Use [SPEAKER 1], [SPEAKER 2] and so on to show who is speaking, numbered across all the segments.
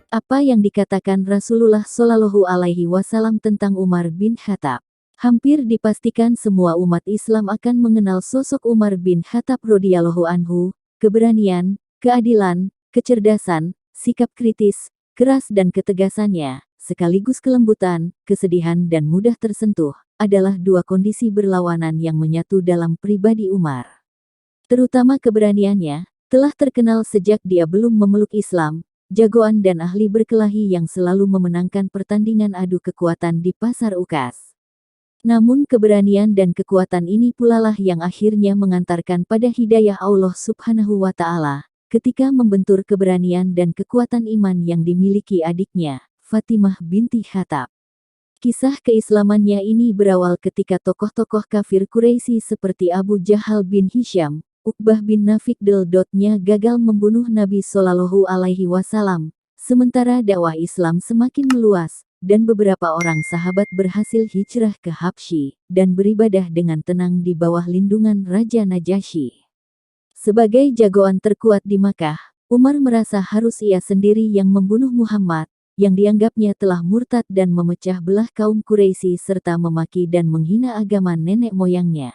[SPEAKER 1] Apa yang dikatakan Rasulullah Shallallahu Alaihi Wasallam tentang Umar bin Khattab? Hampir dipastikan semua umat Islam akan mengenal sosok Umar bin Khattab radhiyallahu anhu, keberanian, keadilan, kecerdasan, sikap kritis, keras dan ketegasannya, sekaligus kelembutan, kesedihan dan mudah tersentuh, adalah dua kondisi berlawanan yang menyatu dalam pribadi Umar. Terutama keberaniannya, telah terkenal sejak dia belum memeluk Islam, jagoan dan ahli berkelahi yang selalu memenangkan pertandingan adu kekuatan di pasar Ukas. Namun keberanian dan kekuatan ini pula lah yang akhirnya mengantarkan pada hidayah Allah Subhanahu wa Ta'ala, ketika membentur keberanian dan kekuatan iman yang dimiliki adiknya, Fatimah binti Khattab. Kisah keislamannya ini berawal ketika tokoh-tokoh kafir Quraisy seperti Abu Jahal bin Hisham, Uqbah bin Nafiq Del-Dotnya gagal membunuh Nabi Shallallahu Alaihi Wasallam, sementara dakwah Islam semakin meluas, dan beberapa orang sahabat berhasil hijrah ke Habsyi, dan beribadah dengan tenang di bawah lindungan Raja Najasyi. Sebagai jagoan terkuat di Makkah, Umar merasa harus ia sendiri yang membunuh Muhammad, yang dianggapnya telah murtad dan memecah belah kaum Quraisy serta memaki dan menghina agama nenek moyangnya.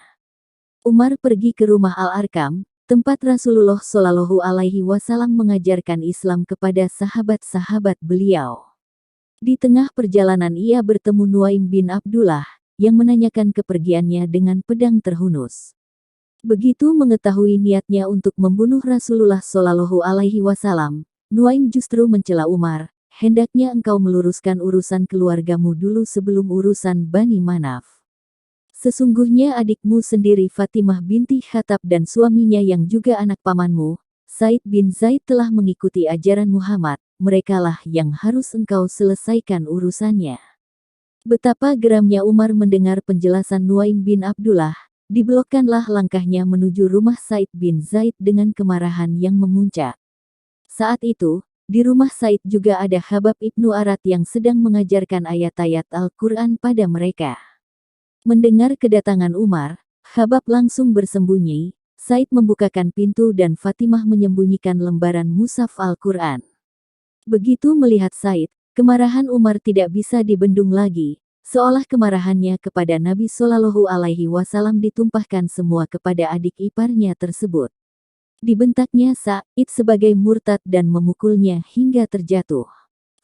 [SPEAKER 1] Umar pergi ke rumah Al-Arkam, tempat Rasulullah Shallallahu Alaihi Wasallam mengajarkan Islam kepada sahabat-sahabat beliau. Di tengah perjalanan ia bertemu Nuaim bin Abdullah, yang menanyakan kepergiannya dengan pedang terhunus. Begitu mengetahui niatnya untuk membunuh Rasulullah Shallallahu Alaihi Wasallam, Nuaim justru mencela Umar, hendaknya engkau meluruskan urusan keluargamu dulu sebelum urusan Bani Manaf. Sesungguhnya adikmu sendiri Fatimah binti Khattab dan suaminya yang juga anak pamanmu, Said bin Zaid telah mengikuti ajaran Muhammad, merekalah yang harus engkau selesaikan urusannya. Betapa geramnya Umar mendengar penjelasan Nuaim bin Abdullah, diblokkanlah langkahnya menuju rumah Said bin Zaid dengan kemarahan yang memuncak. Saat itu, di rumah Said juga ada Khabab ibnu Arat yang sedang mengajarkan ayat-ayat Al-Quran pada mereka. Mendengar kedatangan Umar, Khabab langsung bersembunyi, Said membukakan pintu dan Fatimah menyembunyikan lembaran mushaf Al-Quran. Begitu melihat Said, kemarahan Umar tidak bisa dibendung lagi, seolah kemarahannya kepada Nabi Shallallahu Alaihi Wasallam ditumpahkan semua kepada adik iparnya tersebut. Dibentaknya Said sebagai murtad dan memukulnya hingga terjatuh.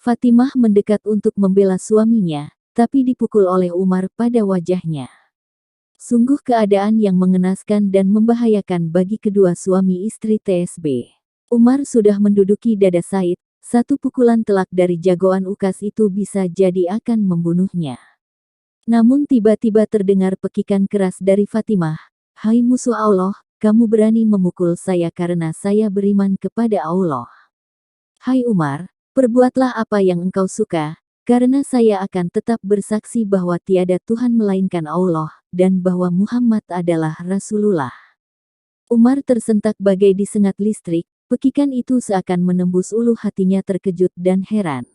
[SPEAKER 1] Fatimah mendekat untuk membela suaminya, tapi dipukul oleh Umar pada wajahnya. Sungguh keadaan yang mengenaskan dan membahayakan bagi kedua suami istri TSB. Umar sudah menduduki dada Said, satu pukulan telak dari jagoan Ukas itu bisa jadi akan membunuhnya. Namun tiba-tiba terdengar pekikan keras dari Fatimah, "Hai musuh Allah, kamu berani memukul saya karena saya beriman kepada Allah. Hai Umar, perbuatlah apa yang engkau suka, karena saya akan tetap bersaksi bahwa tiada Tuhan melainkan Allah, dan bahwa Muhammad adalah Rasulullah." Umar tersentak bagai disengat listrik, pekikan itu seakan menembus ulu hatinya terkejut dan heran.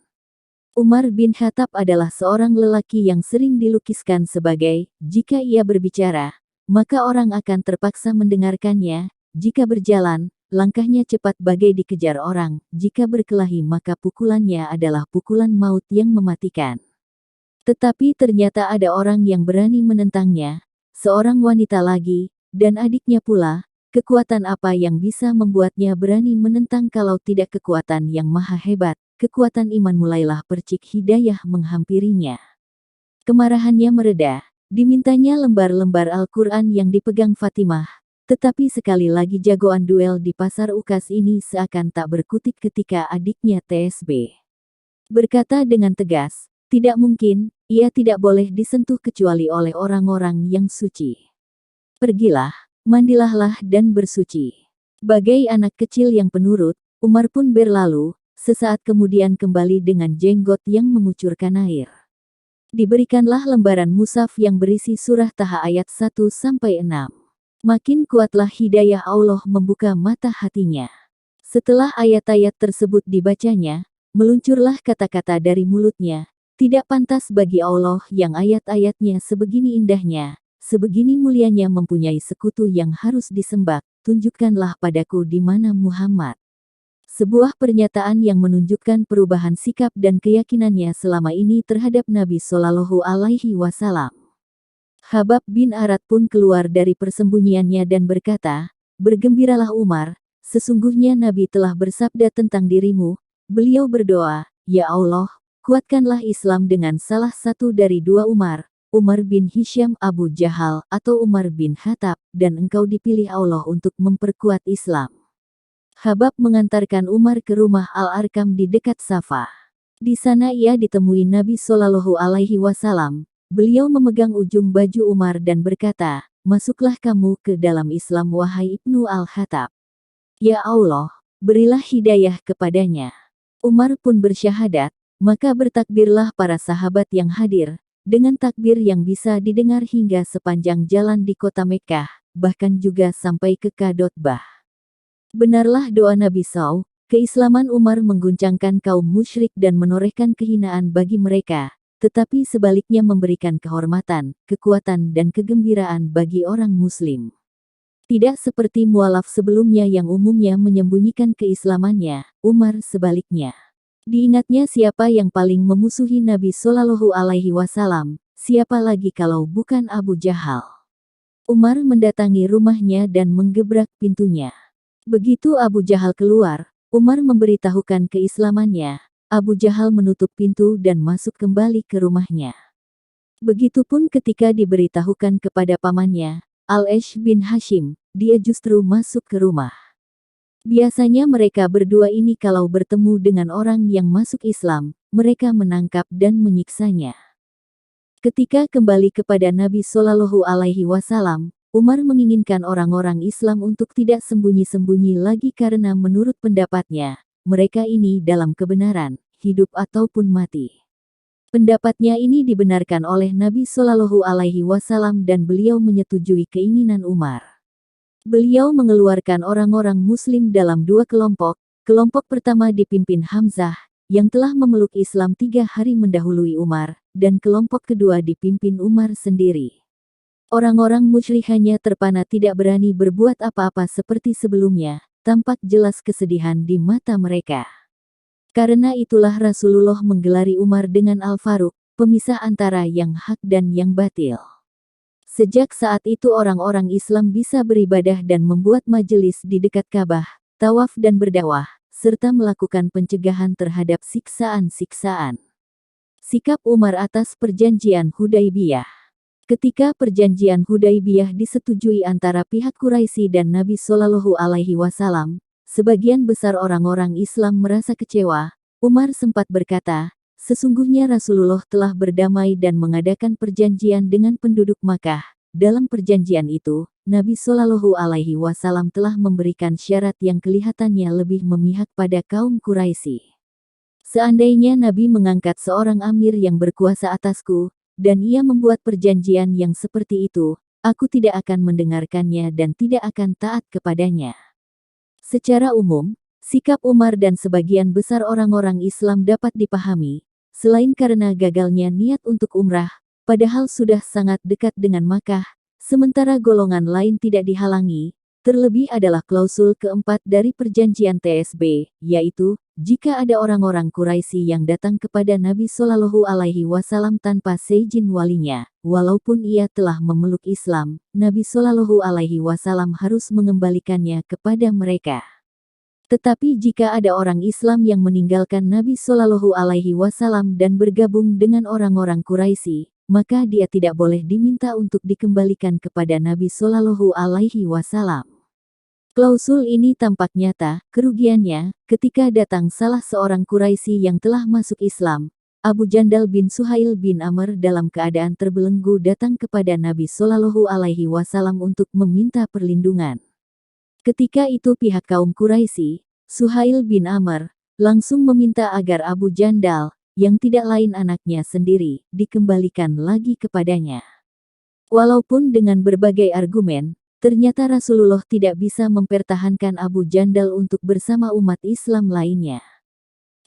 [SPEAKER 1] Umar bin Khattab adalah seorang lelaki yang sering dilukiskan sebagai, jika ia berbicara, maka orang akan terpaksa mendengarkannya, jika berjalan, langkahnya cepat bagai dikejar orang, jika berkelahi maka pukulannya adalah pukulan maut yang mematikan. Tetapi ternyata ada orang yang berani menentangnya, seorang wanita lagi, dan adiknya pula. Kekuatan apa yang bisa membuatnya berani menentang kalau tidak kekuatan yang maha hebat, kekuatan iman? Mulailah percik hidayah menghampirinya. Kemarahannya mereda, dimintanya lembar-lembar Al-Quran yang dipegang Fatimah. Tetapi sekali lagi jagoan duel di pasar Ukas ini seakan tak berkutik ketika adiknya TSB berkata dengan tegas, "Tidak mungkin, ia tidak boleh disentuh kecuali oleh orang-orang yang suci. Pergilah, mandilahlah dan bersuci." Bagai anak kecil yang penurut, Umar pun berlalu, sesaat kemudian kembali dengan jenggot yang mengucurkan air. Diberikanlah lembaran mushaf yang berisi surah Taha ayat 1-6. Makin kuatlah hidayah Allah membuka mata hatinya. Setelah ayat-ayat tersebut dibacanya, meluncurlah kata-kata dari mulutnya, "Tidak pantas bagi Allah yang ayat-ayatnya sebegini indahnya, sebegini mulianya mempunyai sekutu yang harus disembah, tunjukkanlah padaku di mana Muhammad." Sebuah pernyataan yang menunjukkan perubahan sikap dan keyakinannya selama ini terhadap Nabi Shallallahu Alaihi Wasallam. Khabbab bin Arat pun keluar dari persembunyiannya dan berkata, "Bergembiralah Umar, sesungguhnya Nabi telah bersabda tentang dirimu." Beliau berdoa, "Ya Allah, kuatkanlah Islam dengan salah satu dari dua Umar, Umar bin Hisham Abu Jahal atau Umar bin Khattab, dan engkau dipilih Allah untuk memperkuat Islam." Khabbab mengantarkan Umar ke rumah Al-Arkam di dekat Safa. Di sana ia ditemui Nabi Shallallahu Alaihi Wasallam. Beliau memegang ujung baju Umar dan berkata, "Masuklah kamu ke dalam Islam wahai Ibnu Al-Khattab. Ya Allah, berilah hidayah kepadanya." Umar pun bersyahadat, maka bertakbirlah para sahabat yang hadir, dengan takbir yang bisa didengar hingga sepanjang jalan di kota Mekkah, bahkan juga sampai ke Qadotbah. Benarlah doa Nabi SAW, keislaman Umar mengguncangkan kaum musyrik dan menorehkan kehinaan bagi mereka, tetapi sebaliknya memberikan kehormatan, kekuatan dan kegembiraan bagi orang muslim. Tidak seperti mualaf sebelumnya yang umumnya menyembunyikan keislamannya, Umar sebaliknya. Diingatnya siapa yang paling memusuhi Nabi Shallallahu Alaihi Wasallam, siapa lagi kalau bukan Abu Jahal. Umar mendatangi rumahnya dan menggebrak pintunya. Begitu Abu Jahal keluar, Umar memberitahukan keislamannya. Abu Jahal menutup pintu dan masuk kembali ke rumahnya. Begitupun ketika diberitahukan kepada pamannya, Al-Ash bin Hashim, dia justru masuk ke rumah. Biasanya mereka berdua ini kalau bertemu dengan orang yang masuk Islam, mereka menangkap dan menyiksanya. Ketika kembali kepada Nabi Shallallahu Alaihi Wasallam, Umar menginginkan orang-orang Islam untuk tidak sembunyi-sembunyi lagi karena menurut pendapatnya, mereka ini dalam kebenaran, hidup ataupun mati. Pendapatnya ini dibenarkan oleh Nabi Shallallahu Alaihi Wasallam dan beliau menyetujui keinginan Umar. Beliau mengeluarkan orang-orang Muslim dalam dua kelompok. Kelompok pertama dipimpin Hamzah, yang telah memeluk Islam 3 hari mendahului Umar, dan kelompok kedua dipimpin Umar sendiri. Orang-orang musyrik hanya terpana tidak berani berbuat apa-apa seperti sebelumnya, tampak jelas kesedihan di mata mereka. Karena itulah Rasulullah menggelari Umar dengan Al-Faruq, pemisah antara yang hak dan yang batil. Sejak saat itu orang-orang Islam bisa beribadah dan membuat majelis di dekat Ka'bah, tawaf dan berdakwah, serta melakukan pencegahan terhadap siksaan-siksaan. Sikap Umar atas Perjanjian Hudaibiyah. Ketika Perjanjian Hudaibiyah disetujui antara pihak Quraisy dan Nabi Shallallahu Alaihi Wasallam, sebagian besar orang-orang Islam merasa kecewa. Umar sempat berkata, "Sesungguhnya Rasulullah telah berdamai dan mengadakan perjanjian dengan penduduk Makkah. Dalam perjanjian itu, Nabi Shallallahu Alaihi Wasallam telah memberikan syarat yang kelihatannya lebih memihak pada kaum Quraisy. Seandainya Nabi mengangkat seorang amir yang berkuasa atasku, dan ia membuat perjanjian yang seperti itu, aku tidak akan mendengarkannya dan tidak akan taat kepadanya." Secara umum, sikap Umar dan sebagian besar orang-orang Islam dapat dipahami, selain karena gagalnya niat untuk umrah, padahal sudah sangat dekat dengan Makkah, sementara golongan lain tidak dihalangi. Terlebih adalah klausul keempat dari perjanjian TSB, yaitu, jika ada orang-orang Quraisy yang datang kepada Nabi Shallallahu Alaihi Wasallam tanpa seizin walinya, walaupun ia telah memeluk Islam, Nabi Shallallahu Alaihi Wasallam harus mengembalikannya kepada mereka. Tetapi jika ada orang Islam yang meninggalkan Nabi Shallallahu Alaihi Wasallam dan bergabung dengan orang-orang Quraisy, maka dia tidak boleh diminta untuk dikembalikan kepada Nabi Shallallahu Alaihi Wasallam. Klausul ini tampak nyata, kerugiannya, ketika datang salah seorang Quraisy yang telah masuk Islam, Abu Jandal bin Suhail bin Amr dalam keadaan terbelenggu datang kepada Nabi Shallallahu Alaihi Wasallam untuk meminta perlindungan. Ketika itu pihak kaum Quraisy, Suhail bin Amr, langsung meminta agar Abu Jandal, yang tidak lain anaknya sendiri, dikembalikan lagi kepadanya. Walaupun dengan berbagai argumen, ternyata Rasulullah tidak bisa mempertahankan Abu Jandal untuk bersama umat Islam lainnya.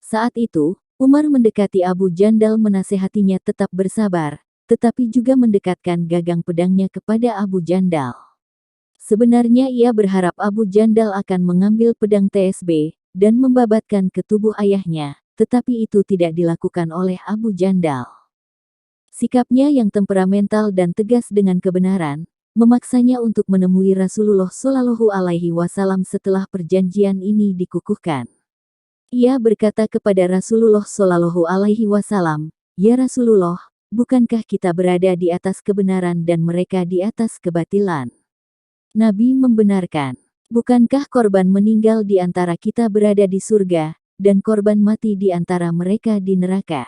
[SPEAKER 1] Saat itu, Umar mendekati Abu Jandal menasehatinya tetap bersabar, tetapi juga mendekatkan gagang pedangnya kepada Abu Jandal. Sebenarnya ia berharap Abu Jandal akan mengambil pedang TSB, dan membabatkan ke tubuh ayahnya, tetapi itu tidak dilakukan oleh Abu Jandal. Sikapnya yang temperamental dan tegas dengan kebenaran, memaksanya untuk menemui Rasulullah Shallallahu Alaihi Wasallam setelah perjanjian ini dikukuhkan. Ia berkata kepada Rasulullah Shallallahu Alaihi Wasallam, "Ya Rasulullah, bukankah kita berada di atas kebenaran dan mereka di atas kebatilan?" Nabi membenarkan, "Bukankah korban meninggal di antara kita berada di surga, dan korban mati di antara mereka di neraka?"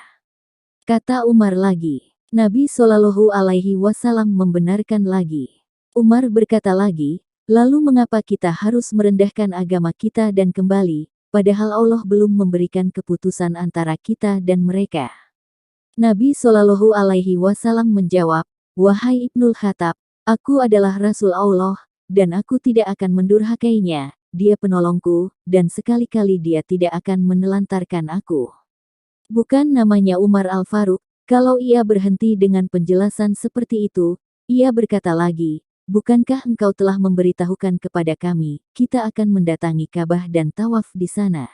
[SPEAKER 1] Kata Umar lagi. Nabi Shallallahu Alaihi Wasallam membenarkan lagi. Umar berkata lagi, "Lalu mengapa kita harus merendahkan agama kita dan kembali, padahal Allah belum memberikan keputusan antara kita dan mereka?" Nabi Shallallahu Alaihi Wasallam menjawab, "Wahai Ibnul Khattab, aku adalah Rasul Allah, dan aku tidak akan mendurhakainya. Dia penolongku, dan sekali-kali dia tidak akan menelantarkan aku." Bukan namanya Umar Al-Faruq. Kalau ia berhenti dengan penjelasan seperti itu, ia berkata lagi, "Bukankah engkau telah memberitahukan kepada kami, kita akan mendatangi Ka'bah dan tawaf di sana?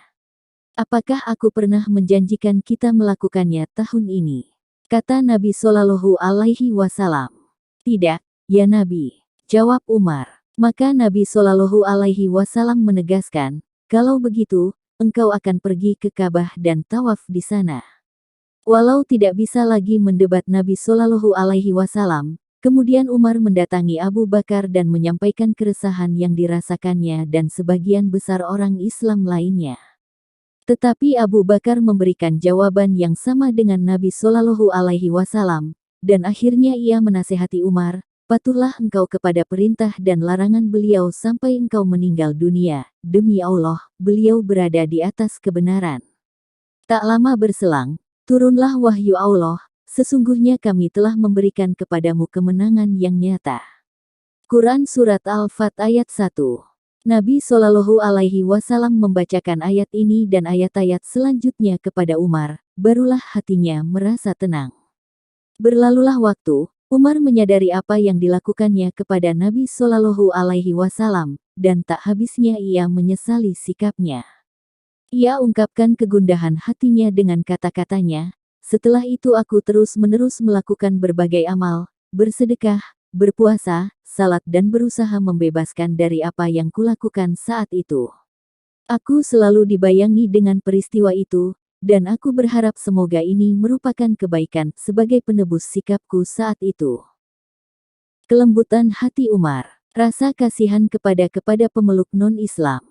[SPEAKER 1] Apakah aku pernah menjanjikan kita melakukannya tahun ini?" Kata Nabi Shallallahu Alaihi Wasallam. "Tidak, ya Nabi," jawab Umar. Maka Nabi Shallallahu Alaihi Wasallam menegaskan, "Kalau begitu, engkau akan pergi ke Ka'bah dan tawaf di sana." Walau tidak bisa lagi mendebat Nabi Shallallahu Alaihi Wasallam, kemudian Umar mendatangi Abu Bakar dan menyampaikan keresahan yang dirasakannya dan sebagian besar orang Islam lainnya. Tetapi Abu Bakar memberikan jawaban yang sama dengan Nabi Shallallahu Alaihi Wasallam, dan akhirnya ia menasihati Umar, "Patuhlah engkau kepada perintah dan larangan beliau sampai engkau meninggal dunia. Demi Allah, beliau berada di atas kebenaran." Tak lama berselang, turunlah wahyu Allah, "Sesungguhnya kami telah memberikan kepadamu kemenangan yang nyata." Quran Surat Al-Fat ayat 1. Nabi Shallallahu Alaihi Wasallam membacakan ayat ini dan ayat-ayat selanjutnya kepada Umar, barulah hatinya merasa tenang. Berlalulah waktu, Umar menyadari apa yang dilakukannya kepada Nabi Shallallahu Alaihi Wasallam, dan tak habisnya ia menyesali sikapnya. Ia ungkapkan kegundahan hatinya dengan kata-katanya, "Setelah itu aku terus-menerus melakukan berbagai amal, bersedekah, berpuasa, salat dan berusaha membebaskan dari apa yang kulakukan saat itu. Aku selalu dibayangi dengan peristiwa itu, dan aku berharap semoga ini merupakan kebaikan sebagai penebus sikapku saat itu." Kelembutan hati Umar, rasa kasihan kepada pemeluk non-Islam.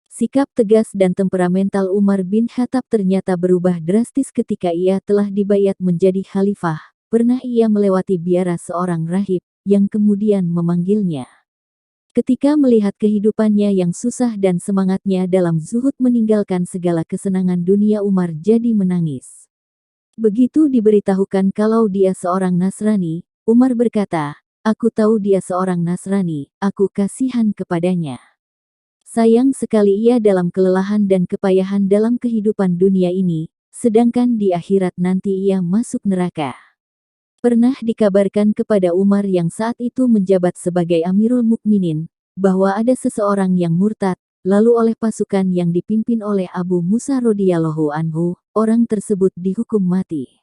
[SPEAKER 1] Sikap tegas dan temperamental Umar bin Khattab ternyata berubah drastis ketika ia telah dibayat menjadi khalifah. Pernah ia melewati biara seorang rahib, yang kemudian memanggilnya. Ketika melihat kehidupannya yang susah dan semangatnya dalam zuhud meninggalkan segala kesenangan dunia, Umar jadi menangis. Begitu diberitahukan kalau dia seorang Nasrani, Umar berkata, "Aku tahu dia seorang Nasrani, aku kasihan kepadanya. Sayang sekali ia dalam kelelahan dan kepayahan dalam kehidupan dunia ini, sedangkan di akhirat nanti ia masuk neraka." Pernah dikabarkan kepada Umar yang saat itu menjabat sebagai Amirul Mukminin, bahwa ada seseorang yang murtad, lalu oleh pasukan yang dipimpin oleh Abu Musa radhiyallahu anhu, orang tersebut dihukum mati.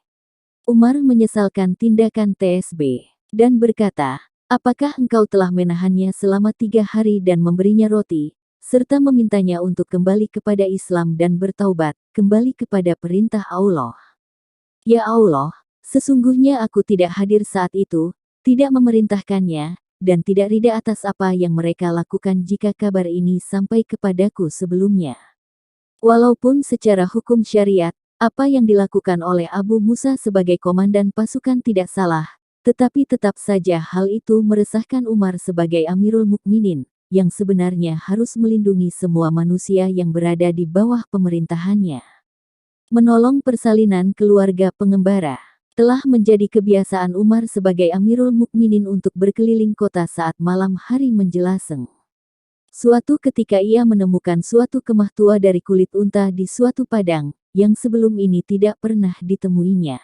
[SPEAKER 1] Umar menyesalkan tindakan TSB, dan berkata, "Apakah engkau telah menahannya selama 3 hari dan memberinya roti, serta memintanya untuk kembali kepada Islam dan bertaubat, kembali kepada perintah Allah?" "Ya Allah, sesungguhnya aku tidak hadir saat itu, tidak memerintahkannya, dan tidak ridha atas apa yang mereka lakukan jika kabar ini sampai kepadaku sebelumnya." Walaupun secara hukum syariat, apa yang dilakukan oleh Abu Musa sebagai komandan pasukan tidak salah, tetapi tetap saja hal itu meresahkan Umar sebagai Amirul Mukminin, yang sebenarnya harus melindungi semua manusia yang berada di bawah pemerintahannya. Menolong persalinan keluarga pengembara telah menjadi kebiasaan Umar sebagai Amirul Mukminin untuk berkeliling kota saat malam hari menjelaseng. Suatu ketika ia menemukan suatu kemah tua dari kulit unta di suatu padang, yang sebelum ini tidak pernah ditemuinya.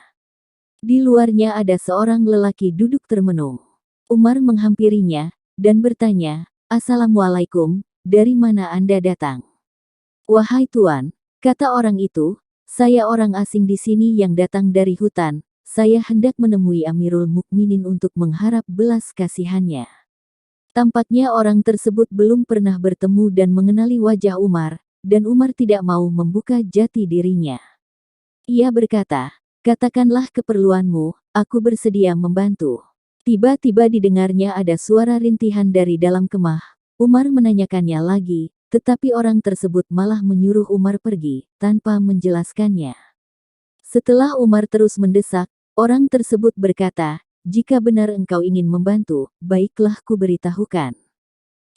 [SPEAKER 1] Di luarnya ada seorang lelaki duduk termenung. Umar menghampirinya, dan bertanya, "Assalamualaikum, dari mana Anda datang?" "Wahai Tuan," kata orang itu, "saya orang asing di sini yang datang dari hutan. Saya hendak menemui Amirul Mukminin untuk mengharap belas kasihannya." Tampaknya orang tersebut belum pernah bertemu dan mengenali wajah Umar, dan Umar tidak mau membuka jati dirinya. Ia berkata, "Katakanlah keperluanmu, aku bersedia membantu." Tiba-tiba didengarnya ada suara rintihan dari dalam kemah. Umar menanyakannya lagi, tetapi orang tersebut malah menyuruh Umar pergi, tanpa menjelaskannya. Setelah Umar terus mendesak, orang tersebut berkata, "Jika benar engkau ingin membantu, baiklah kuberitahukan.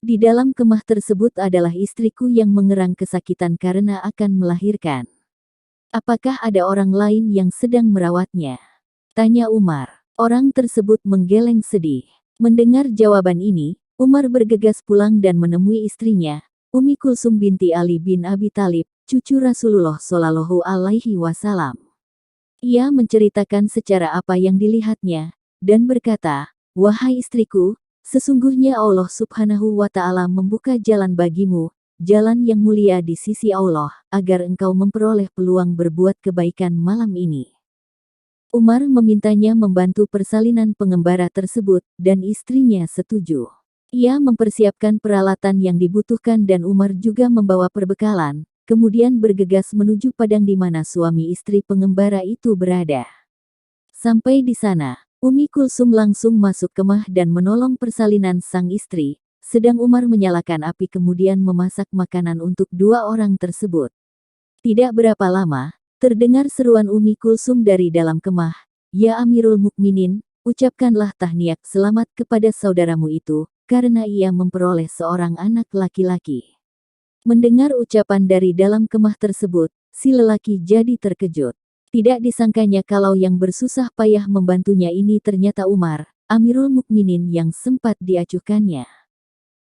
[SPEAKER 1] Di dalam kemah tersebut adalah istriku yang mengerang kesakitan karena akan melahirkan. Apakah ada orang lain yang sedang merawatnya?" tanya Umar. Orang tersebut menggeleng sedih. Mendengar jawaban ini, Umar bergegas pulang dan menemui istrinya, Ummi Kulsum binti Ali bin Abi Thalib, cucu Rasulullah Shallallahu Alaihi Wasallam. Ia menceritakan secara apa yang dilihatnya, dan berkata, "Wahai istriku, sesungguhnya Allah Subhanahu wa Ta'ala membuka jalan bagimu, jalan yang mulia di sisi Allah, agar engkau memperoleh peluang berbuat kebaikan malam ini." Umar memintanya membantu persalinan pengembara tersebut, dan istrinya setuju. Ia mempersiapkan peralatan yang dibutuhkan dan Umar juga membawa perbekalan, kemudian bergegas menuju padang di mana suami istri pengembara itu berada. Sampai di sana, Ummi Kulsum langsung masuk kemah dan menolong persalinan sang istri, sedang Umar menyalakan api kemudian memasak makanan untuk dua orang tersebut. Tidak berapa lama, terdengar seruan Ummi Kulsum dari dalam kemah, "Ya Amirul Mukminin, ucapkanlah tahniat selamat kepada saudaramu itu, karena ia memperoleh seorang anak laki-laki." Mendengar ucapan dari dalam kemah tersebut, si lelaki jadi terkejut. Tidak disangkanya kalau yang bersusah payah membantunya ini ternyata Umar, Amirul Mukminin yang sempat diacuhkannya.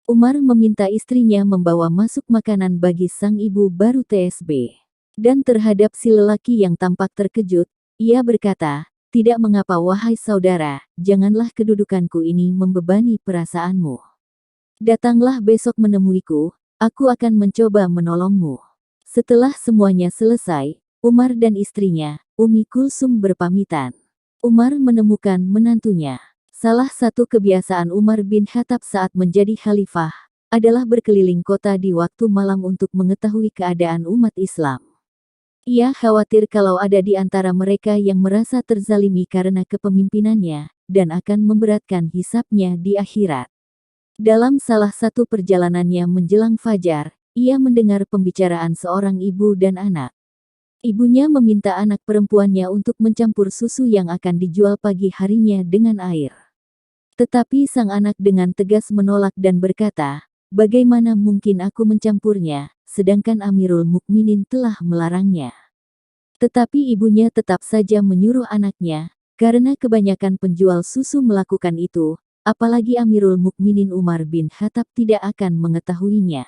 [SPEAKER 1] Umar meminta istrinya membawa masuk makanan bagi sang ibu baru TSB. Dan terhadap si lelaki yang tampak terkejut, ia berkata, "Tidak mengapa wahai saudara, janganlah kedudukanku ini membebani perasaanmu. Datanglah besok menemuiku, aku akan mencoba menolongmu." Setelah semuanya selesai, Umar dan istrinya, Ummi Kulsum berpamitan. Umar menemukan menantunya. Salah satu kebiasaan Umar bin Khattab saat menjadi khalifah, adalah berkeliling kota di waktu malam untuk mengetahui keadaan umat Islam. Ia khawatir kalau ada di antara mereka yang merasa terzalimi karena kepemimpinannya, dan akan memberatkan hisabnya di akhirat. Dalam salah satu perjalanannya menjelang fajar, ia mendengar pembicaraan seorang ibu dan anak. Ibunya meminta anak perempuannya untuk mencampur susu yang akan dijual pagi harinya dengan air. Tetapi sang anak dengan tegas menolak dan berkata, "Bagaimana mungkin aku mencampurnya, sedangkan Amirul Mukminin telah melarangnya." Tetapi ibunya tetap saja menyuruh anaknya, karena kebanyakan penjual susu melakukan itu, apalagi Amirul Mukminin Umar bin Khattab tidak akan mengetahuinya.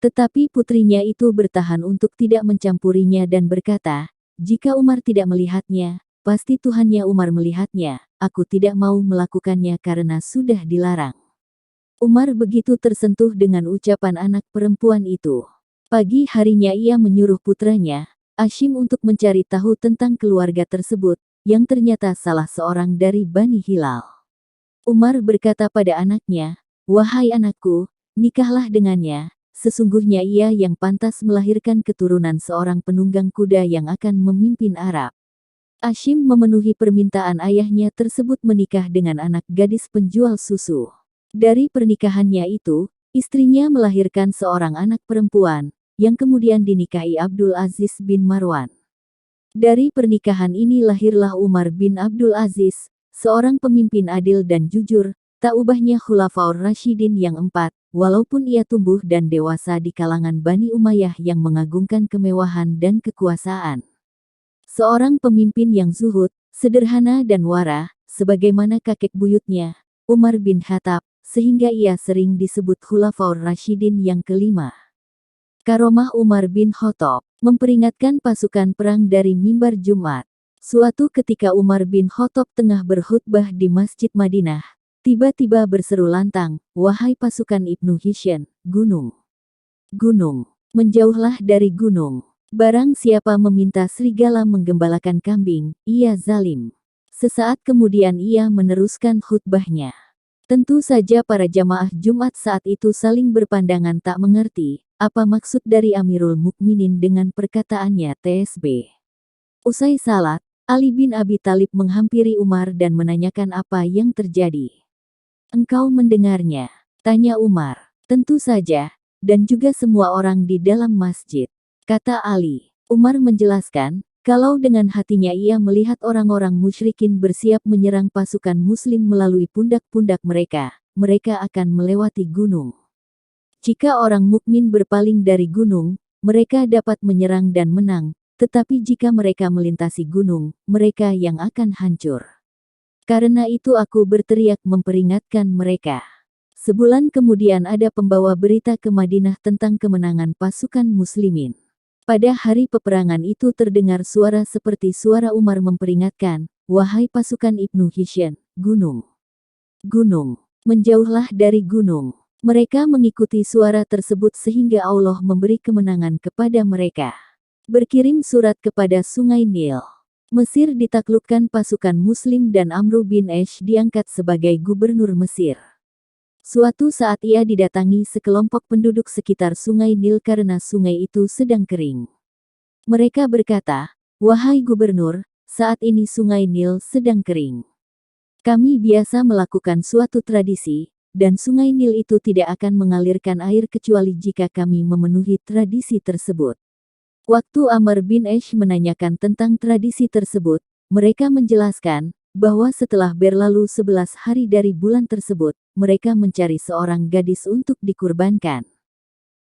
[SPEAKER 1] Tetapi putrinya itu bertahan untuk tidak mencampurinya dan berkata, "Jika Umar tidak melihatnya, pasti Tuhannya Umar melihatnya, aku tidak mau melakukannya karena sudah dilarang." Umar begitu tersentuh dengan ucapan anak perempuan itu. Pagi harinya ia menyuruh putranya, Hashim untuk mencari tahu tentang keluarga tersebut, yang ternyata salah seorang dari Bani Hilal. Umar berkata pada anaknya, "Wahai anakku, nikahlah dengannya, sesungguhnya ia yang pantas melahirkan keturunan seorang penunggang kuda yang akan memimpin Arab." Hashim memenuhi permintaan ayahnya tersebut menikah dengan anak gadis penjual susu. Dari pernikahannya itu, istrinya melahirkan seorang anak perempuan, yang kemudian dinikahi Abdul Aziz bin Marwan. Dari pernikahan ini lahirlah Umar bin Abdul Aziz, seorang pemimpin adil dan jujur, tak ubahnya Khulafaur Rasyidin yang empat, walaupun ia tumbuh dan dewasa di kalangan Bani Umayyah yang mengagungkan kemewahan dan kekuasaan. Seorang pemimpin yang zuhud, sederhana dan wara, sebagaimana kakek buyutnya, Umar bin Khattab, sehingga ia sering disebut Khulafaur Rasyidin yang kelima. Karomah Umar bin Khattab, memperingatkan pasukan perang dari mimbar Jumat. Suatu ketika Umar bin Khattab tengah berkhutbah di Masjid Madinah, tiba-tiba berseru lantang, "Wahai pasukan Ibnu Hisham, gunung! Gunung! menjauhlah dari gunung. Barang siapa meminta serigala menggembalakan kambing, ia zalim. Sesaat kemudian ia meneruskan khutbahnya. Tentu saja para jamaah Jumat saat itu saling berpandangan tak mengerti, apa maksud dari Amirul Mukminin dengan perkataannya TSB. Usai salat, Ali bin Abi Thalib menghampiri Umar dan menanyakan apa yang terjadi. "Engkau mendengarnya?" tanya Umar. "Tentu saja, dan juga semua orang di dalam masjid," kata Ali. Umar menjelaskan, kalau dengan hatinya ia melihat orang-orang musyrikin bersiap menyerang pasukan muslim melalui pundak-pundak mereka, mereka akan melewati gunung. Jika orang mukmin berpaling dari gunung, mereka dapat menyerang dan menang, tetapi jika mereka melintasi gunung, mereka yang akan hancur. Karena itu aku berteriak memperingatkan mereka. Sebulan kemudian ada pembawa berita ke Madinah tentang kemenangan pasukan muslimin. Pada hari peperangan itu terdengar suara seperti suara Umar memperingatkan, "Wahai pasukan Ibnu Hisham, gunung, gunung, menjauhlah dari gunung." Mereka mengikuti suara tersebut sehingga Allah memberi kemenangan kepada mereka. Berkirim surat kepada Sungai Nil. Mesir ditaklukkan pasukan Muslim dan Amr bin Ash diangkat sebagai gubernur Mesir. Suatu saat ia didatangi sekelompok penduduk sekitar Sungai Nil karena sungai itu sedang kering. Mereka berkata, "Wahai gubernur, saat ini Sungai Nil sedang kering. Kami biasa melakukan suatu tradisi, dan Sungai Nil itu tidak akan mengalirkan air kecuali jika kami memenuhi tradisi tersebut." Waktu Amr bin Ash menanyakan tentang tradisi tersebut, mereka menjelaskan bahwa setelah berlalu 11 hari dari bulan tersebut, mereka mencari seorang gadis untuk dikurbankan.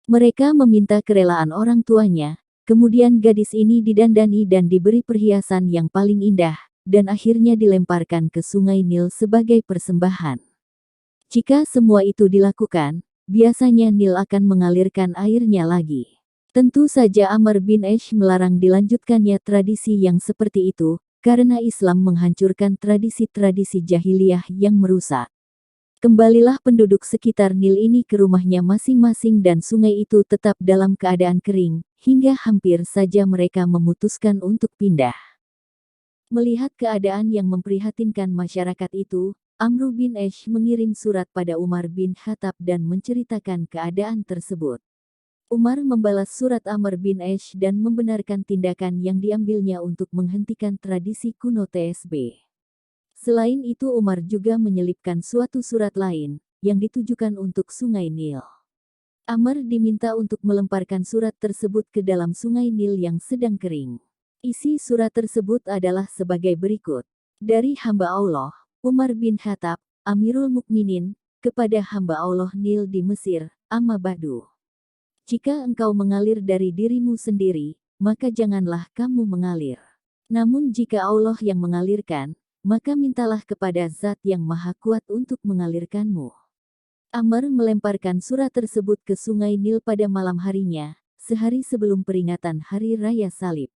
[SPEAKER 1] Mereka meminta kerelaan orang tuanya, kemudian gadis ini didandani dan diberi perhiasan yang paling indah, dan akhirnya dilemparkan ke Sungai Nil sebagai persembahan. Jika semua itu dilakukan, biasanya Nil akan mengalirkan airnya lagi. Tentu saja Amr bin Ash melarang dilanjutkannya tradisi yang seperti itu, karena Islam menghancurkan tradisi-tradisi jahiliyah yang merusak. Kembalilah penduduk sekitar Nil ini ke rumahnya masing-masing dan sungai itu tetap dalam keadaan kering, hingga hampir saja mereka memutuskan untuk pindah. Melihat keadaan yang memprihatinkan masyarakat itu, Amr bin Ash mengirim surat pada Umar bin Khattab dan menceritakan keadaan tersebut. Umar membalas surat Amr bin Ash dan membenarkan tindakan yang diambilnya untuk menghentikan tradisi kuno TSB. Selain itu Umar juga menyelipkan suatu surat lain, yang ditujukan untuk Sungai Nil. Amr diminta untuk melemparkan surat tersebut ke dalam Sungai Nil yang sedang kering. Isi surat tersebut adalah sebagai berikut. Dari hamba Allah, Umar bin Khattab, Amirul Mukminin, kepada hamba Allah Nil di Mesir, Amma Ba'du. Jika engkau mengalir dari dirimu sendiri, maka janganlah kamu mengalir. Namun jika Allah yang mengalirkan, maka mintalah kepada Zat yang Maha Kuat untuk mengalirkanmu. Amr melemparkan surat tersebut ke Sungai Nil pada malam harinya, sehari sebelum peringatan Hari Raya Salib.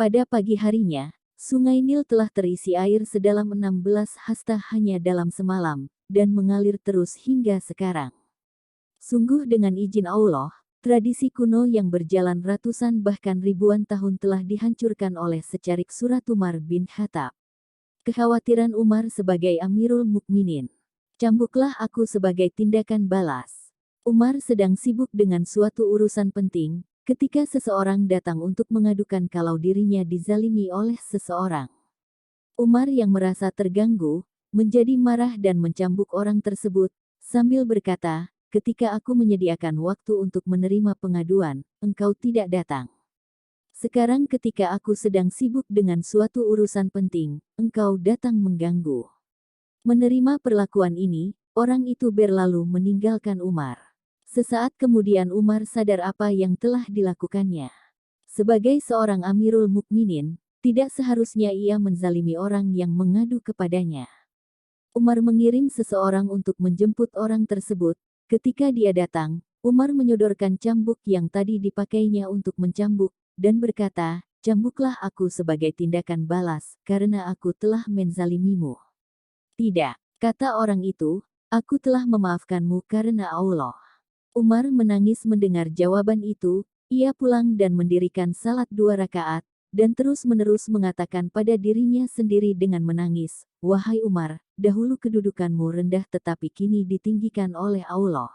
[SPEAKER 1] Pada pagi harinya, Sungai Nil telah terisi air sedalam 16 hasta hanya dalam semalam, dan mengalir terus hingga sekarang. Sungguh dengan izin Allah, tradisi kuno yang berjalan ratusan bahkan ribuan tahun telah dihancurkan oleh secarik surat Umar bin Khattab. Kekhawatiran Umar sebagai Amirul Mukminin. Cambuklah aku sebagai tindakan balas. Umar sedang sibuk dengan suatu urusan penting, ketika seseorang datang untuk mengadukan kalau dirinya dizalimi oleh seseorang. Umar yang merasa terganggu, menjadi marah dan mencambuk orang tersebut, sambil berkata, "Ketika aku menyediakan waktu untuk menerima pengaduan, engkau tidak datang. Sekarang ketika aku sedang sibuk dengan suatu urusan penting, engkau datang mengganggu." Menerima perlakuan ini, orang itu berlalu meninggalkan Umar. Sesaat kemudian Umar sadar apa yang telah dilakukannya. Sebagai seorang Amirul Mukminin, tidak seharusnya ia menzalimi orang yang mengadu kepadanya. Umar mengirim seseorang untuk menjemput orang tersebut. Ketika dia datang, Umar menyodorkan cambuk yang tadi dipakainya untuk mencambuk, dan berkata, "Cambuklah aku sebagai tindakan balas, karena aku telah menzalimimu." "Tidak," kata orang itu, "aku telah memaafkanmu karena Allah." Umar menangis mendengar jawaban itu, Ia pulang dan mendirikan salat 2 rakaat, dan terus-menerus mengatakan pada dirinya sendiri dengan menangis, "Wahai Umar, dahulu kedudukanmu rendah tetapi kini ditinggikan oleh Allah.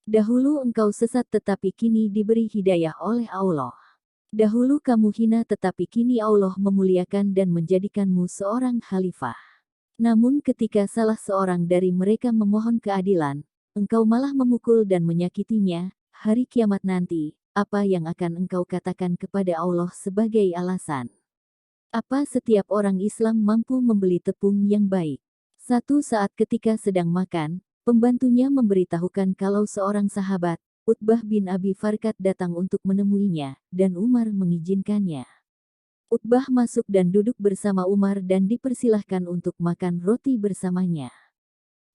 [SPEAKER 1] Dahulu engkau sesat tetapi kini diberi hidayah oleh Allah. Dahulu kamu hina tetapi kini Allah memuliakan dan menjadikanmu seorang khalifah. Namun ketika salah seorang dari mereka memohon keadilan, engkau malah memukul dan menyakitinya. Hari kiamat nanti, apa yang akan engkau katakan kepada Allah sebagai alasan? Apa setiap orang Islam mampu membeli tepung yang baik?" Satu saat ketika sedang makan, pembantunya memberitahukan kalau seorang sahabat, Utbah bin Abi Farkat, datang untuk menemuinya, dan Umar mengizinkannya. Utbah masuk dan duduk bersama Umar dan dipersilahkan untuk makan roti bersamanya.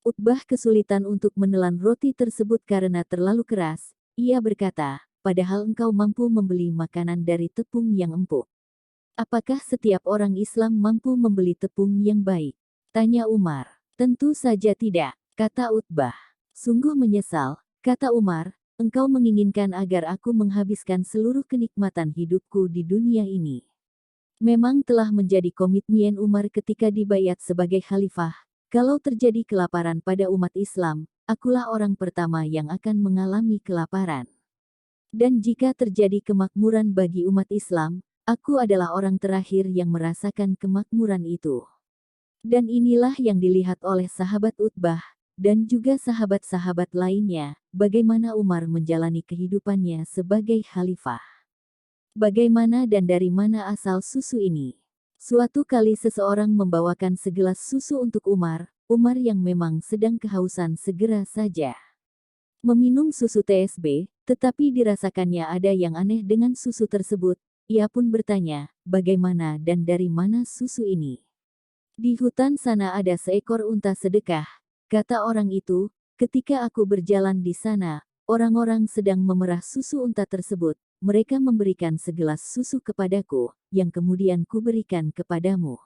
[SPEAKER 1] Utbah kesulitan untuk menelan roti tersebut karena terlalu keras. Ia berkata, "Padahal engkau mampu membeli makanan dari tepung yang empuk. Apakah setiap orang Islam mampu membeli tepung yang baik?" tanya Umar. "Tentu saja tidak," kata Utbah. "Sungguh menyesal," kata Umar, "engkau menginginkan agar aku menghabiskan seluruh kenikmatan hidupku di dunia ini." Memang telah menjadi komitmen Umar ketika dibayat sebagai khalifah, kalau terjadi kelaparan pada umat Islam, akulah orang pertama yang akan mengalami kelaparan. Dan jika terjadi kemakmuran bagi umat Islam, aku adalah orang terakhir yang merasakan kemakmuran itu. Dan inilah yang dilihat oleh sahabat Utbah, dan juga sahabat-sahabat lainnya, bagaimana Umar menjalani kehidupannya sebagai khalifah. Bagaimana dan dari mana asal susu ini? Suatu kali seseorang membawakan segelas susu untuk Umar. Umar yang memang sedang kehausan segera saja meminum susu TSB, tetapi dirasakannya ada yang aneh dengan susu tersebut. Ia pun bertanya, "Bagaimana dan dari mana susu ini?" "Di hutan sana ada seekor unta sedekah," kata orang itu. "Ketika aku berjalan di sana, orang-orang sedang memerah susu unta tersebut. Mereka memberikan segelas susu kepadaku, yang kemudian kuberikan kepadamu."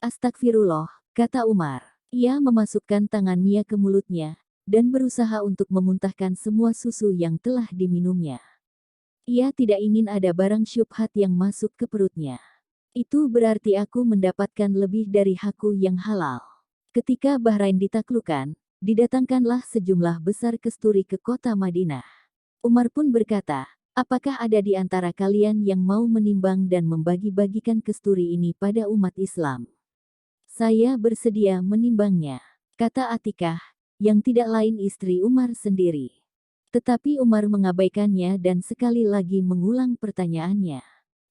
[SPEAKER 1] "Astagfirullah," kata Umar. Ia memasukkan tangannya ke mulutnya, dan berusaha untuk memuntahkan semua susu yang telah diminumnya. Ia tidak ingin ada barang syubhat yang masuk ke perutnya. "Itu berarti aku mendapatkan lebih dari hakku yang halal." Ketika Bahrain ditaklukkan, didatangkanlah sejumlah besar kesturi ke kota Madinah. Umar pun berkata, "Apakah ada di antara kalian yang mau menimbang dan membagi-bagikan kesturi ini pada umat Islam?" "Saya bersedia menimbangnya," kata Atikah, yang tidak lain istri Umar sendiri. Tetapi Umar mengabaikannya dan sekali lagi mengulang pertanyaannya.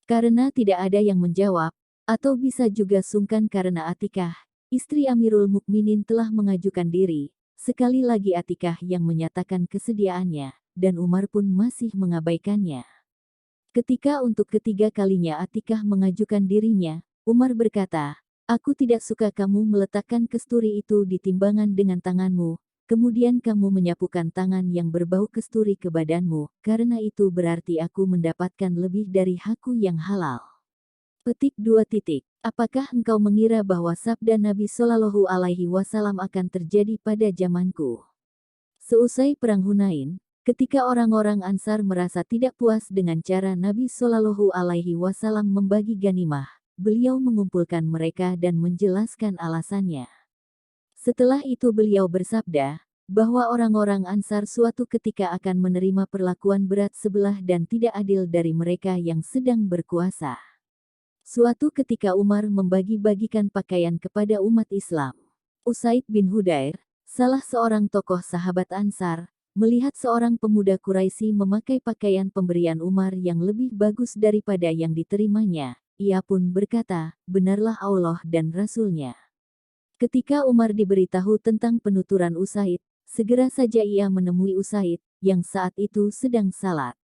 [SPEAKER 1] Karena tidak ada yang menjawab, atau bisa juga sungkan karena Atikah, istri Amirul Mukminin telah mengajukan diri, sekali lagi Atikah yang menyatakan kesediaannya, dan Umar pun masih mengabaikannya. Ketika untuk ketiga kalinya Atikah mengajukan dirinya, Umar berkata, "Aku tidak suka kamu meletakkan kesturi itu di timbangan dengan tanganmu, kemudian kamu menyapukan tangan yang berbau kesturi ke badanmu, karena itu berarti aku mendapatkan lebih dari hakku yang halal." Petik 2. Apakah engkau mengira bahwa sabda Nabi Shallallahu Alaihi Wasallam akan terjadi pada zamanku? Seusai Perang Hunain, ketika orang-orang Ansar merasa tidak puas dengan cara Nabi Shallallahu Alaihi Wasallam membagi ganimah, beliau mengumpulkan mereka dan menjelaskan alasannya. Setelah itu beliau bersabda, bahwa orang-orang Ansar suatu ketika akan menerima perlakuan berat sebelah dan tidak adil dari mereka yang sedang berkuasa. Suatu ketika Umar membagi-bagikan pakaian kepada umat Islam. Usaid bin Hudair, salah seorang tokoh sahabat Ansar, melihat seorang pemuda Quraisy memakai pakaian pemberian Umar yang lebih bagus daripada yang diterimanya. Ia pun berkata, "Benarlah Allah dan Rasul-Nya." Ketika Umar diberitahu tentang penuturan Usaid, segera saja ia menemui Usaid, yang saat itu sedang salat.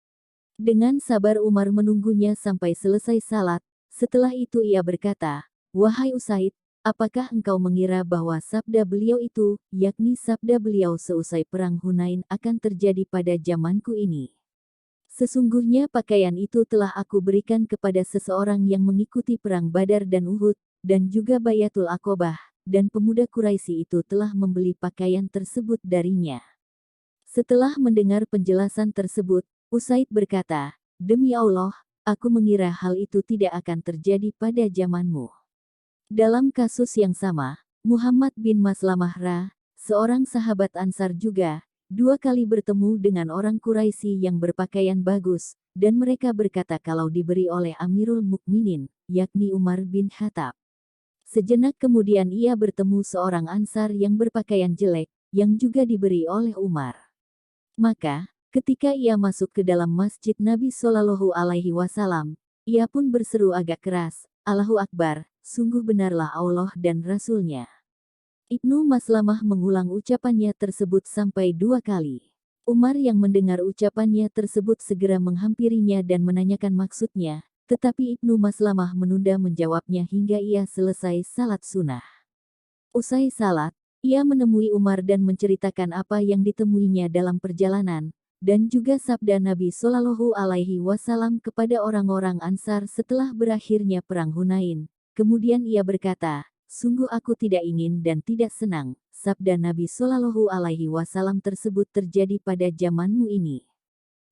[SPEAKER 1] Dengan sabar Umar menunggunya sampai selesai salat. Setelah itu ia berkata, "Wahai Usaid, apakah engkau mengira bahwa sabda beliau itu, yakni sabda beliau seusai Perang Hunain akan terjadi pada zamanku ini? Sesungguhnya pakaian itu telah aku berikan kepada seseorang yang mengikuti Perang Badar dan Uhud, dan juga Bayatul Aqobah, dan pemuda Quraisy itu telah membeli pakaian tersebut darinya." Setelah mendengar penjelasan tersebut, Usaid berkata, "Demi Allah, aku mengira hal itu tidak akan terjadi pada zamanmu." Dalam kasus yang sama, Muhammad bin Maslamah Ra, seorang sahabat Ansar juga, 2 kali bertemu dengan orang Quraisy yang berpakaian bagus, dan mereka berkata kalau diberi oleh Amirul Mukminin, yakni Umar bin Khattab. Sejenak kemudian ia bertemu seorang Ansar yang berpakaian jelek, yang juga diberi oleh Umar. Maka, ketika ia masuk ke dalam masjid Nabi Shallallahu Alaihi Wasallam, ia pun berseru agak keras, "Allahu Akbar, sungguh benarlah Allah dan Rasul-Nya." Ibnu Maslamah mengulang ucapannya tersebut sampai 2 kali. Umar yang mendengar ucapannya tersebut segera menghampirinya dan menanyakan maksudnya, tetapi Ibnu Maslamah menunda menjawabnya hingga ia selesai salat sunnah. Usai salat, ia menemui Umar dan menceritakan apa yang ditemuinya dalam perjalanan, dan juga sabda Nabi Shallallahu Alaihi Wasallam kepada orang-orang Ansar setelah berakhirnya Perang Hunain. Kemudian ia berkata, "Sungguh aku tidak ingin dan tidak senang, sabda Nabi Shallallahu Alaihi Wasallam tersebut terjadi pada zamanmu ini."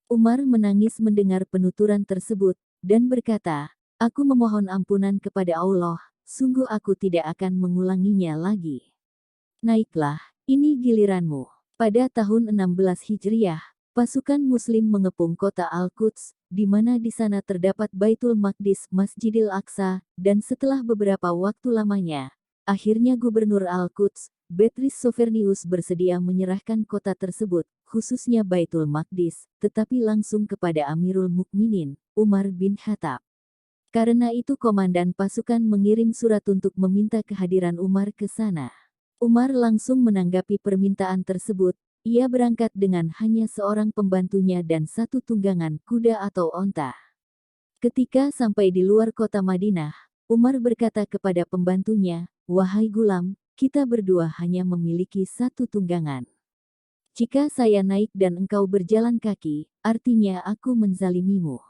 [SPEAKER 1] Umar menangis mendengar penuturan tersebut, dan berkata, "Aku memohon ampunan kepada Allah, sungguh aku tidak akan mengulanginya lagi." Naiklah, ini giliranmu. Pada tahun 16 Hijriah, pasukan Muslim mengepung kota Al-Quds, di mana di sana terdapat Baitul Maqdis, Masjidil Aqsa, dan setelah beberapa waktu lamanya, akhirnya Gubernur Al-Quds, Beatrice Sovernius bersedia menyerahkan kota tersebut, khususnya Baitul Maqdis, tetapi langsung kepada Amirul Mukminin, Umar bin Khattab. Karena itu komandan pasukan mengirim surat untuk meminta kehadiran Umar ke sana. Umar langsung menanggapi permintaan tersebut. Ia berangkat dengan hanya seorang pembantunya dan 1 tunggangan kuda atau onta. Ketika sampai di luar kota Madinah, Umar berkata kepada pembantunya, "Wahai gulam, kita berdua hanya memiliki 1 tunggangan. Jika saya naik dan engkau berjalan kaki, artinya aku menzalimimu.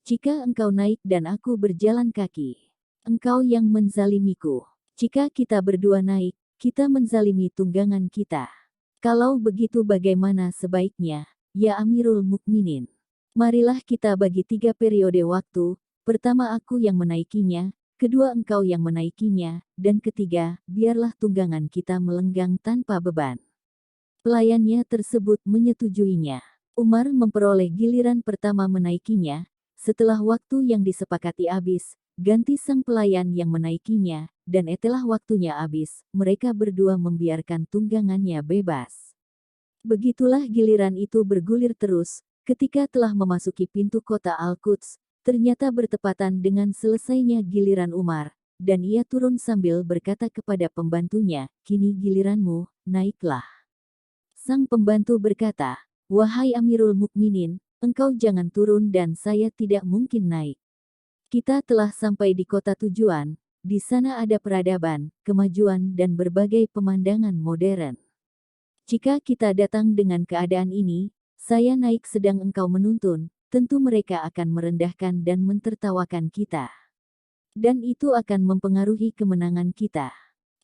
[SPEAKER 1] Jika engkau naik dan aku berjalan kaki, engkau yang menzalimiku. Jika kita berdua naik, kita menzalimi tunggangan kita. Kalau begitu bagaimana sebaiknya, ya Amirul Mukminin? Marilah kita bagi 3 periode waktu, pertama aku yang menaikinya, kedua engkau yang menaikinya, dan ketiga, biarlah tunggangan kita melenggang tanpa beban." Pelayannya tersebut menyetujuinya. Umar memperoleh giliran pertama menaikinya. Setelah waktu yang disepakati habis, ganti sang pelayan yang menaikinya, dan setelah waktunya habis, mereka berdua membiarkan tunggangannya bebas. Begitulah giliran itu bergulir terus. Ketika telah memasuki pintu kota Al-Quds, ternyata bertepatan dengan selesainya giliran Umar, dan ia turun sambil berkata kepada pembantunya, "Kini giliranmu, naiklah." Sang pembantu berkata, "Wahai Amirul Mukminin, engkau jangan turun dan saya tidak mungkin naik. Kita telah sampai di kota tujuan, di sana ada peradaban, kemajuan dan berbagai pemandangan modern. Jika kita datang dengan keadaan ini, saya naik sedang engkau menuntun, tentu mereka akan merendahkan dan mentertawakan kita. Dan itu akan mempengaruhi kemenangan kita."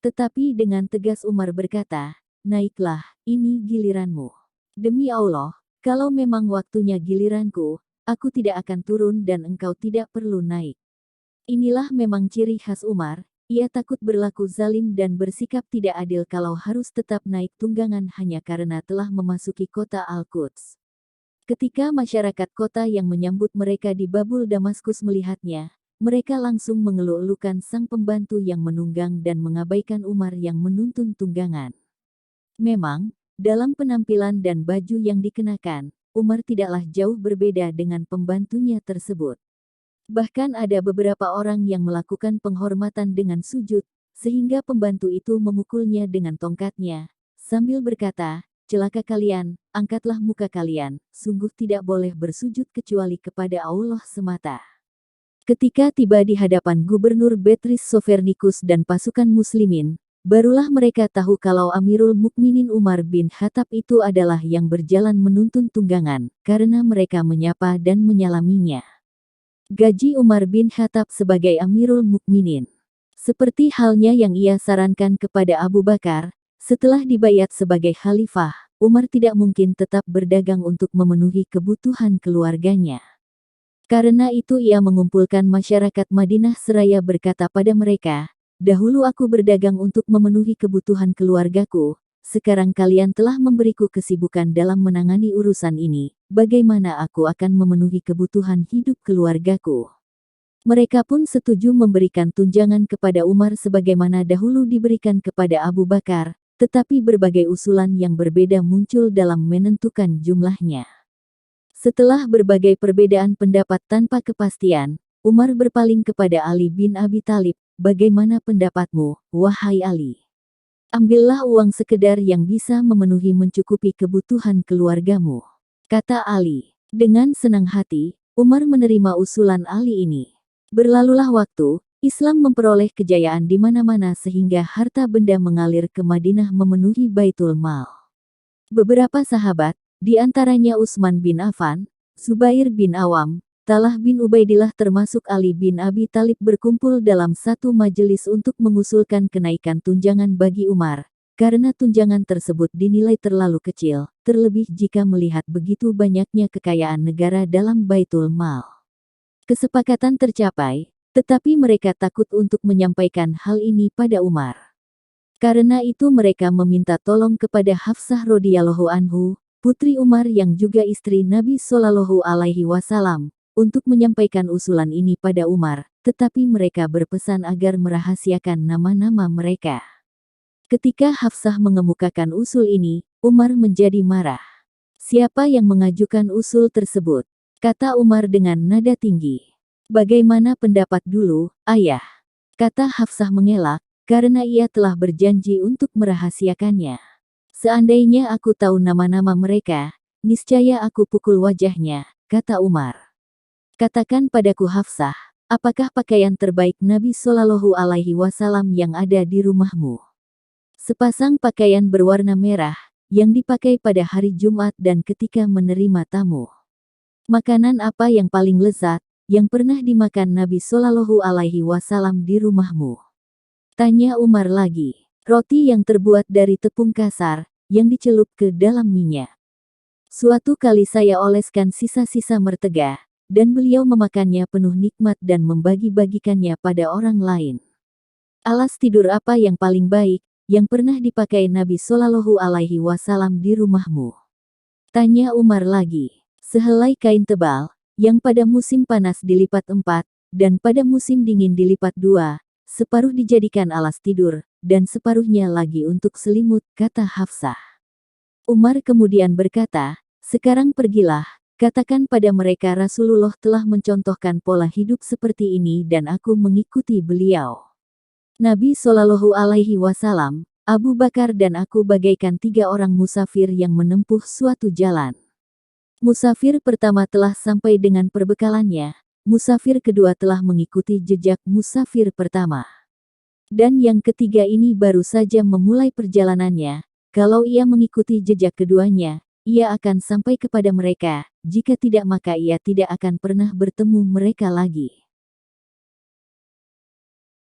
[SPEAKER 1] Tetapi dengan tegas Umar berkata, "Naiklah, ini giliranmu. Demi Allah, kalau memang waktunya giliranku, aku tidak akan turun dan engkau tidak perlu naik." Inilah memang ciri khas Umar, ia takut berlaku zalim dan bersikap tidak adil kalau harus tetap naik tunggangan hanya karena telah memasuki kota Al-Quds. Ketika masyarakat kota yang menyambut mereka di Babul Damaskus melihatnya, mereka langsung mengeluh-elukan sang pembantu yang menunggang dan mengabaikan Umar yang menuntun tunggangan. Memang, dalam penampilan dan baju yang dikenakan, Umar tidaklah jauh berbeda dengan pembantunya tersebut. Bahkan ada beberapa orang yang melakukan penghormatan dengan sujud, sehingga pembantu itu memukulnya dengan tongkatnya, sambil berkata, "Celaka kalian, angkatlah muka kalian, sungguh tidak boleh bersujud kecuali kepada Allah semata." Ketika tiba di hadapan Gubernur Beatrice Sovernius dan pasukan muslimin, barulah mereka tahu kalau Amirul Mukminin Umar bin Khattab itu adalah yang berjalan menuntun tunggangan, karena mereka menyapa dan menyalaminya. Gaji Umar bin Khattab sebagai Amirul Mukminin. Seperti halnya yang ia sarankan kepada Abu Bakar, setelah dibayat sebagai khalifah, Umar tidak mungkin tetap berdagang untuk memenuhi kebutuhan keluarganya. Karena itu ia mengumpulkan masyarakat Madinah seraya berkata pada mereka, "Dahulu aku berdagang untuk memenuhi kebutuhan keluargaku, sekarang kalian telah memberiku kesibukan dalam menangani urusan ini, bagaimana aku akan memenuhi kebutuhan hidup keluargaku?" Mereka pun setuju memberikan tunjangan kepada Umar sebagaimana dahulu diberikan kepada Abu Bakar, tetapi berbagai usulan yang berbeda muncul dalam menentukan jumlahnya. Setelah berbagai perbedaan pendapat tanpa kepastian, Umar berpaling kepada Ali bin Abi Thalib, "Bagaimana pendapatmu, wahai Ali? Ambillah uang sekedar yang bisa memenuhi mencukupi kebutuhan keluargamu," kata Ali. Dengan senang hati, Umar menerima usulan Ali ini. Berlalulah waktu, Islam memperoleh kejayaan di mana-mana sehingga harta benda mengalir ke Madinah memenuhi Baitul Mal. Beberapa sahabat, di antaranya Utsman bin Affan, Zubair bin Awam, Talha bin Ubaidillah termasuk Ali bin Abi Thalib berkumpul dalam satu majelis untuk mengusulkan kenaikan tunjangan bagi Umar, karena tunjangan tersebut dinilai terlalu kecil, terlebih jika melihat begitu banyaknya kekayaan negara dalam Baitul Mal. Kesepakatan tercapai, tetapi mereka takut untuk menyampaikan hal ini pada Umar. Karena itu mereka meminta tolong kepada Hafsah radhiyallahu anhu, putri Umar yang juga istri Nabi Shallallahu alaihi wasallam, untuk menyampaikan usulan ini pada Umar, tetapi mereka berpesan agar merahasiakan nama-nama mereka. Ketika Hafsah mengemukakan usul ini, Umar menjadi marah. "Siapa yang mengajukan usul tersebut?" kata Umar dengan nada tinggi. "Bagaimana pendapat dulu, ayah?" kata Hafsah mengelak, karena ia telah berjanji untuk merahasiakannya. "Seandainya aku tahu nama-nama mereka, niscaya aku pukul wajahnya," kata Umar. "Katakan padaku Hafsah, apakah pakaian terbaik Nabi Shallallahu alaihi wasallam yang ada di rumahmu?" "Sepasang pakaian berwarna merah, yang dipakai pada hari Jumat dan ketika menerima tamu." "Makanan apa yang paling lezat, yang pernah dimakan Nabi Shallallahu alaihi wasallam di rumahmu?" tanya Umar lagi. "Roti yang terbuat dari tepung kasar, yang dicelup ke dalam minyak. Suatu kali saya oleskan sisa-sisa mentega, dan beliau memakannya penuh nikmat dan membagi-bagikannya pada orang lain." "Alas tidur apa yang paling baik, yang pernah dipakai Nabi Shallallahu alaihi wasallam di rumahmu?" tanya Umar lagi. "Sehelai kain tebal, yang pada musim panas dilipat 4, dan pada musim dingin dilipat 2, separuh dijadikan alas tidur, dan separuhnya lagi untuk selimut," kata Hafsah. Umar kemudian berkata, "Sekarang pergilah, katakan pada mereka Rasulullah telah mencontohkan pola hidup seperti ini dan aku mengikuti beliau. Nabi Shallallahu alaihi wasallam, Abu Bakar dan aku bagaikan 3 orang musafir yang menempuh suatu jalan. Musafir pertama telah sampai dengan perbekalannya, musafir kedua telah mengikuti jejak musafir pertama. Dan yang ketiga ini baru saja memulai perjalanannya, kalau ia mengikuti jejak keduanya, ia akan sampai kepada mereka, jika tidak maka ia tidak akan pernah bertemu mereka lagi."